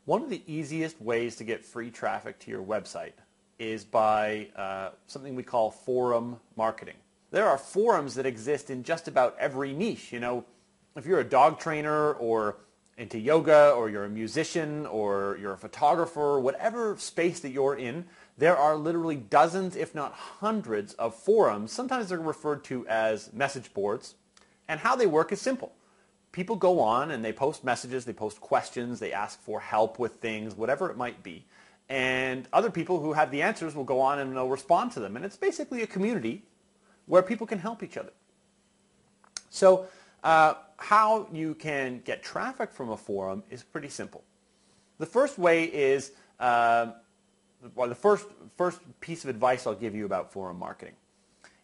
One of the easiest ways to get free traffic to your website is by something we call forum marketing. There are forums that exist in just about every niche. You know, if you're a dog trainer or into yoga, or you're a musician, or you're a photographer, whatever space that you're in, there are literally dozens, if not hundreds, of forums. Sometimes they're referred to as message boards. And how they work is simple. People go on and they post messages, they post questions, they ask for help with things, whatever it might be. And other people who have the answers will go on and they'll respond to them. And it's basically a community where people can help each other. So how you can get traffic from a forum is pretty simple. The first way is, the first piece of advice I'll give you about forum marketing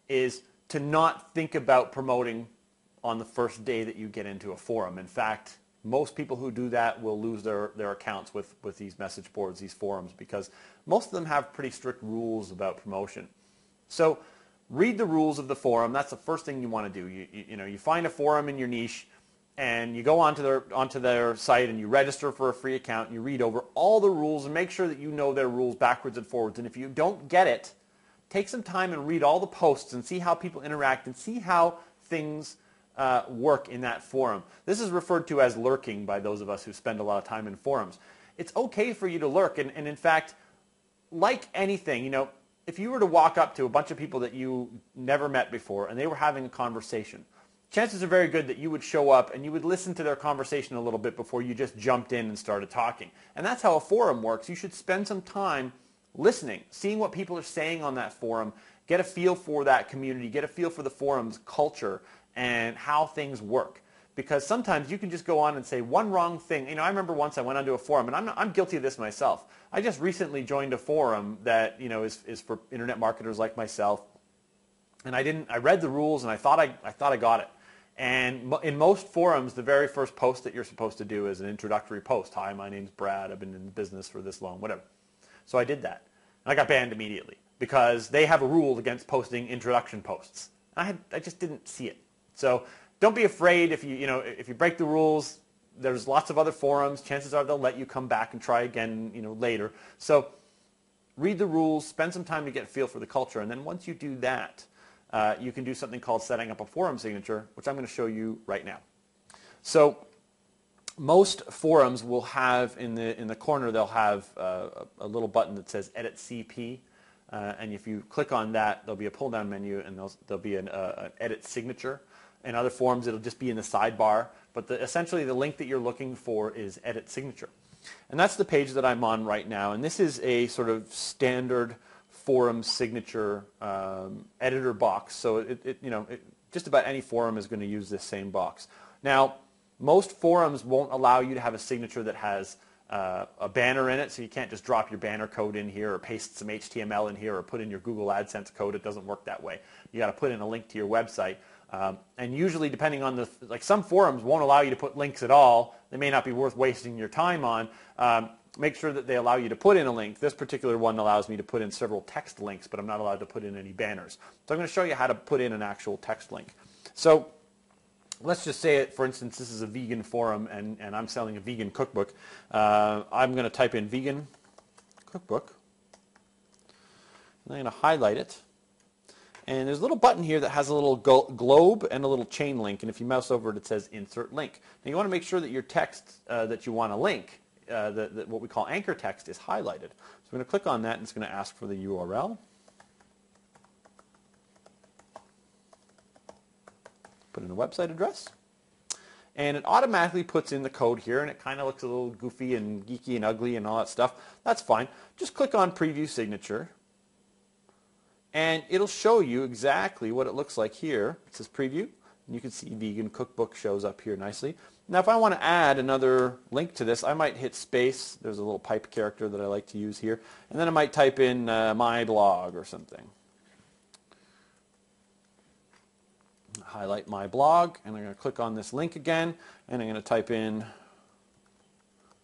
is to not think about promoting on the first day that you get into a forum. In fact, most people who do that will lose their accounts with these message boards, these forums, because most of them have pretty strict rules about promotion. So read the rules of the forum. That's the first thing you want to do. You find a forum in your niche and you go onto their site and you register for a free account and you read over all the rules and make sure that you know their rules backwards and forwards. And if you don't get it, take some time and read all the posts and see how people interact and see how things work in that forum. This is referred to as lurking by those of us who spend a lot of time in forums. It's okay for you to lurk, and in fact, like anything, if you were to walk up to a bunch of people that you never met before and they were having a conversation, chances are very good that you would show up and you would listen to their conversation a little bit before you just jumped in and started talking. And that's how a forum works. You should spend some time listening, seeing what people are saying on that forum, get a feel for that community, get a feel for the forum's culture and how things work. Because sometimes you can just go on and say one wrong thing. I remember once I went onto a forum, and I'm guilty of this myself. I just recently joined a forum that is for internet marketers like myself, and I read the rules and I thought I got it. And in most forums, the very first post that you're supposed to do is an introductory post. Hi, my name's Brad. I've been in business for this long, whatever. So I did that, and I got banned immediately because they have a rule against posting introduction posts. I just didn't see it. So don't be afraid if you break the rules. There's lots of other forums. Chances are they'll let you come back and try again later. So read the rules, spend some time to get a feel for the culture, and then once you do that, you can do something called setting up a forum signature, which I'm going to show you right now. So most forums will have in the corner, they'll have a little button that says Edit CP. And if you click on that, there'll be a pull-down menu and there'll be an Edit Signature. In other forums, it'll just be in the sidebar. But essentially, the link that you're looking for is Edit Signature. And that's the page that I'm on right now. And this is a sort of standard forum signature editor box. So just about any forum is going to use this same box. Now, most forums won't allow you to have a signature that has a banner in it, so you can't just drop your banner code in here or paste some HTML in here or put in your Google AdSense code. It doesn't work that way. You got to put in a link to your website. And usually, depending on some forums won't allow you to put links at all. They may not be worth wasting your time on. Make sure that they allow you to put in a link. This particular one allows me to put in several text links, but I'm not allowed to put in any banners. So I'm going to show you how to put in an actual text link. So let's just say, for instance, this is a vegan forum, and I'm selling a vegan cookbook. I'm going to type in vegan cookbook, and I'm going to highlight it. And there's a little button here that has a little globe and a little chain link, and if you mouse over it, it says Insert Link. Now you want to make sure that your text that you want to link, what we call anchor text, is highlighted. So I'm going to click on that, and it's going to ask for the URL. Put in a website address, and it automatically puts in the code here, and it kind of looks a little goofy and geeky and ugly and all that stuff. That's fine. Just click on Preview Signature, and it'll show you exactly what it looks like here. It says Preview, and you can see Vegan Cookbook shows up here nicely. Now, if I want to add another link to this, I might hit space. There's a little pipe character that I like to use here, and then I might type in my blog or something. Highlight my blog, and I'm going to click on this link again, and I'm going to type in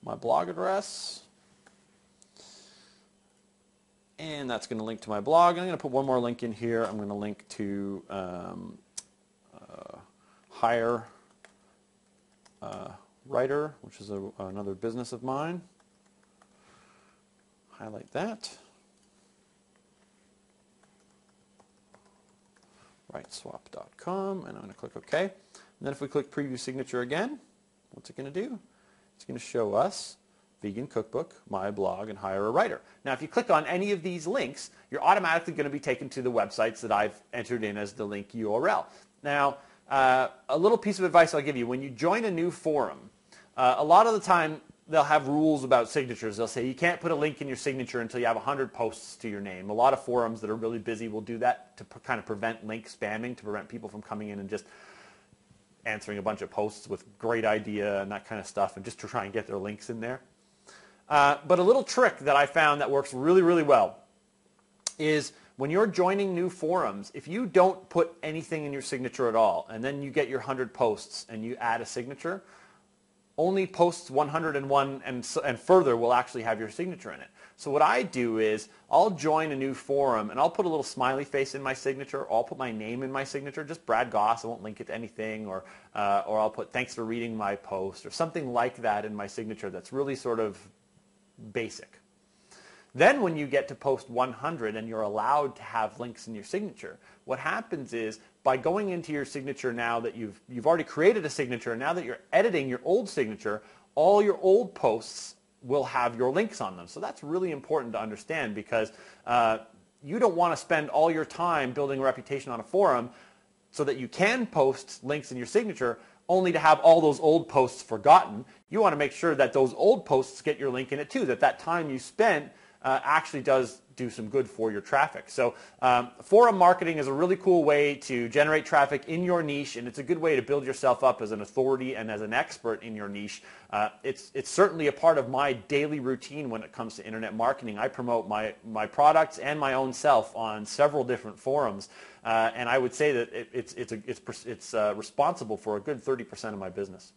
my blog address, and that's going to link to my blog. I'm going to put one more link in here. I'm going to link to Hire Writer, which is another business of mine. highlight that. Writeswap.com, and I'm going to click OK. And then if we click Preview Signature again, what's it going to do? It's going to show us Vegan Cookbook, My Blog, and Hire a Writer. Now, if you click on any of these links, you're automatically going to be taken to the websites that I've entered in as the link URL. Now, a little piece of advice I'll give you. When you join a new forum, a lot of the time they'll have rules about signatures. They'll say you can't put a link in your signature until you have 100 posts to your name. A lot of forums that are really busy will do that to kind of prevent link spamming, to prevent people from coming in and just answering a bunch of posts with great idea and that kind of stuff, and just to try and get their links in there. But a little trick that I found that works really, really well is when you're joining new forums, if you don't put anything in your signature at all, and then you get your 100 posts and you add a signature, only posts 101 and further will actually have your signature in it. So what I do is I'll join a new forum and I'll put a little smiley face in my signature, or I'll put my name in my signature, just Brad Goss. I won't link it to anything, or I'll put thanks for reading my post or something like that in my signature that's really sort of basic. Then when you get to post 100 and you're allowed to have links in your signature, what happens is by going into your signature, now that you've already created a signature, and now that you're editing your old signature, all your old posts will have your links on them. So that's really important to understand, because you don't want to spend all your time building a reputation on a forum so that you can post links in your signature only to have all those old posts forgotten. You want to make sure that those old posts get your link in it too, that time you spent actually does do some good for your traffic. So forum marketing is a really cool way to generate traffic in your niche, and it's a good way to build yourself up as an authority and as an expert in your niche. It's certainly a part of my daily routine when it comes to internet marketing. I promote my products and my own self on several different forums, and I would say that it's responsible for a good 30% of my business.